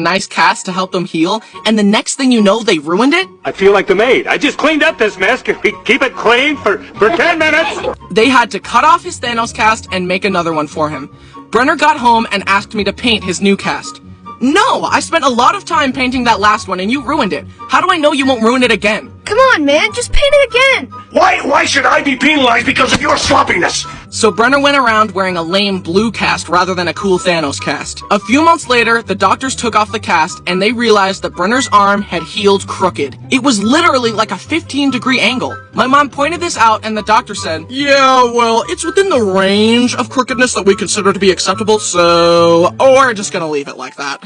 nice cast to help them heal, and the next thing you know, they ruined it? I feel like the maid. I just cleaned up this mess. Can we keep it clean for 10 minutes? They had to cut off his Thanos cast and make another one for him. Brenner got home and asked me to paint his new cast. No, I spent a lot of time painting that last one and you ruined it. How do I know you won't ruin it again? Come on, man, just paint it again. Why should I be penalized because of your sloppiness? So Brenner went around wearing a lame blue cast rather than a cool Thanos cast. A few months later, the doctors took off the cast and they realized that Brenner's arm had healed crooked. It was literally like a 15-degree angle. My mom pointed this out and the doctor said, "Yeah, well, it's within the range of crookedness that we consider to be acceptable, so we're just gonna leave it like that."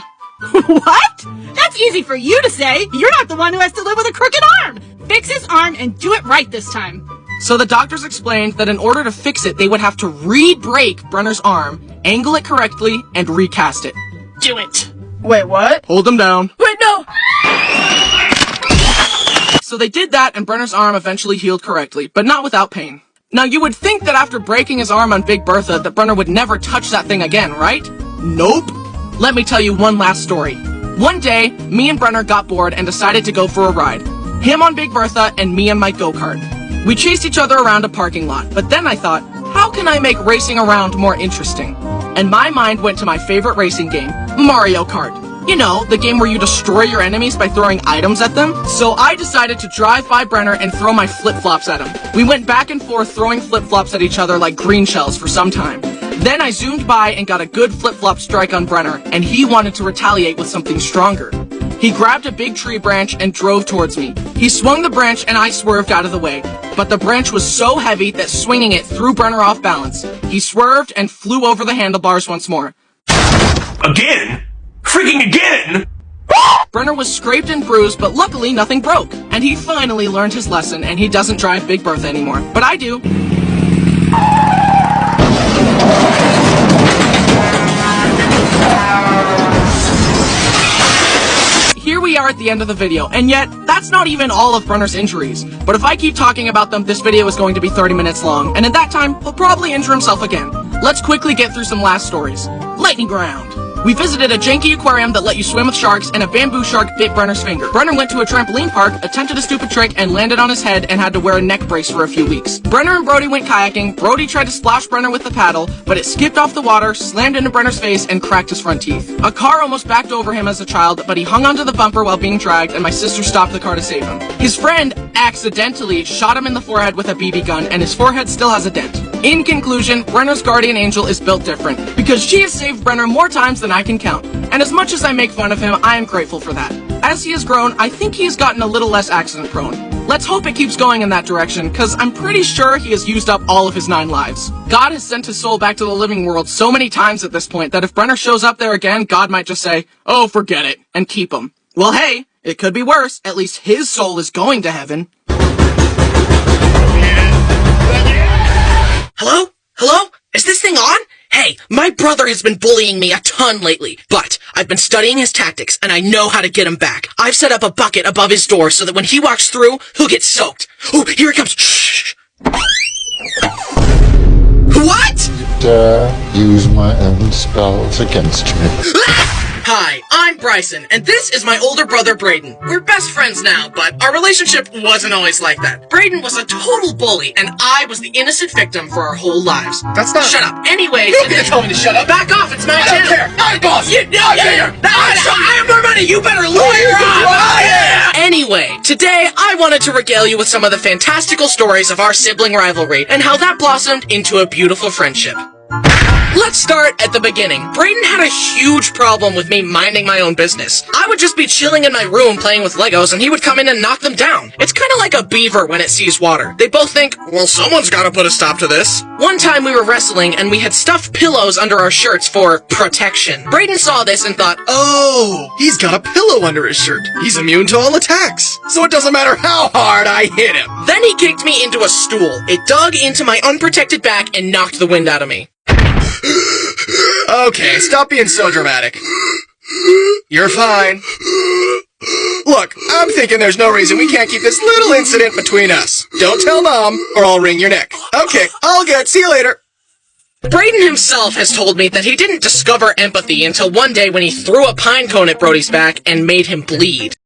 What? That's easy for you to say. You're not the one who has to live with a crooked arm. Fix his arm and do it right this time. So the doctors explained that in order to fix it, they would have to re-break Brenner's arm, angle it correctly, and recast it. Do it. Wait, what? Hold them down. Wait, no! So they did that and Brenner's arm eventually healed correctly, but not without pain. Now you would think that after breaking his arm on Big Bertha that Brenner would never touch that thing again, right? Nope. Let me tell you one last story. One day, me and Brenner got bored and decided to go for a ride. Him on Big Bertha and me on my go-kart. We chased each other around a parking lot, but then I thought, how can I make racing around more interesting? And my mind went to my favorite racing game, Mario Kart. You know, the game where you destroy your enemies by throwing items at them. So I decided to drive by Brenner and throw my flip-flops at him. We went back and forth throwing flip-flops at each other like green shells for some time. Then I zoomed by and got a good flip-flop strike on Brenner, and he wanted to retaliate with something stronger. He grabbed a big tree branch and drove towards me. He swung the branch and I swerved out of the way, but the branch was so heavy that swinging it threw Brenner off balance. He swerved and flew over the handlebars once more. Again? Freaking again? Brenner was scraped and bruised, but luckily nothing broke. And he finally learned his lesson, and he doesn't drive Big Bertha anymore. But I do. Here we are at the end of the video, and yet, that's not even all of Brenner's injuries. But if I keep talking about them, this video is going to be 30 minutes long, and at that time, he'll probably injure himself again. Let's quickly get through some last stories. Lightning round. We visited a janky aquarium that let you swim with sharks, and a bamboo shark bit Brenner's finger. Brenner went to a trampoline park, attempted a stupid trick, and landed on his head and had to wear a neck brace for a few weeks. Brenner and Brody went kayaking. Brody tried to splash Brenner with the paddle, but it skipped off the water, slammed into Brenner's face, and cracked his front teeth. A car almost backed over him as a child, but he hung onto the bumper while being dragged, and my sister stopped the car to save him. His friend accidentally shot him in the forehead with a BB gun, and his forehead still has a dent. In conclusion, Brenner's guardian angel is built different, because she has saved Brenner more times than I can count. And as much as I make fun of him, I am grateful for that. As he has grown, I think he has gotten a little less accident prone. Let's hope it keeps going in that direction, cause I'm pretty sure he has used up all of his 9 lives. God has sent his soul back to the living world so many times at this point that if Brenner shows up there again, God might just say, "Oh, forget it," and keep him. Well, hey, it could be worse. At least his soul is going to heaven. Hello? Hello? Is this thing on? Hey, my brother has been bullying me a ton lately, but I've been studying his tactics and I know how to get him back. I've set up a bucket above his door so that when he walks through, he'll get soaked. Oh, here it comes. Shh. What? Dare use my own spells against me. Hi, I'm Bryson, and this is my older brother Brayden. We're best friends now, but our relationship wasn't always like that. Brayden was a total bully, and I was the innocent victim for our whole lives. That's not... Shut up. Anyway, You can't tell me to shut up. back off, it's my I don't channel. care. I'm boss. I have more money. You better lawyer up. Oh, yeah. Anyway, today I wanted to regale you with some of the fantastical stories of our sibling rivalry and how that blossomed into a beautiful friendship. Let's start at the beginning. Brayden had a huge problem with me minding my own business. I would just be chilling in my room playing with Legos and he would come in and knock them down. It's kind of like a beaver when it sees water. They both think, well, someone's got to put a stop to this. One time we were wrestling and we had stuffed pillows under our shirts for protection. Brayden saw this and thought, Oh, he's got a pillow under his shirt. He's immune to all attacks. So it doesn't matter how hard I hit him. then he kicked me into a stool. It dug into my unprotected back and knocked the wind out of me. Okay, stop being so dramatic. You're fine. Look, I'm thinking there's no reason we can't keep this little incident between us. Don't tell Mom, or I'll wring your neck. Okay, all good. See you later. Brayden himself has told me that he didn't discover empathy until one day when he threw a pine cone at Brody's back and made him bleed.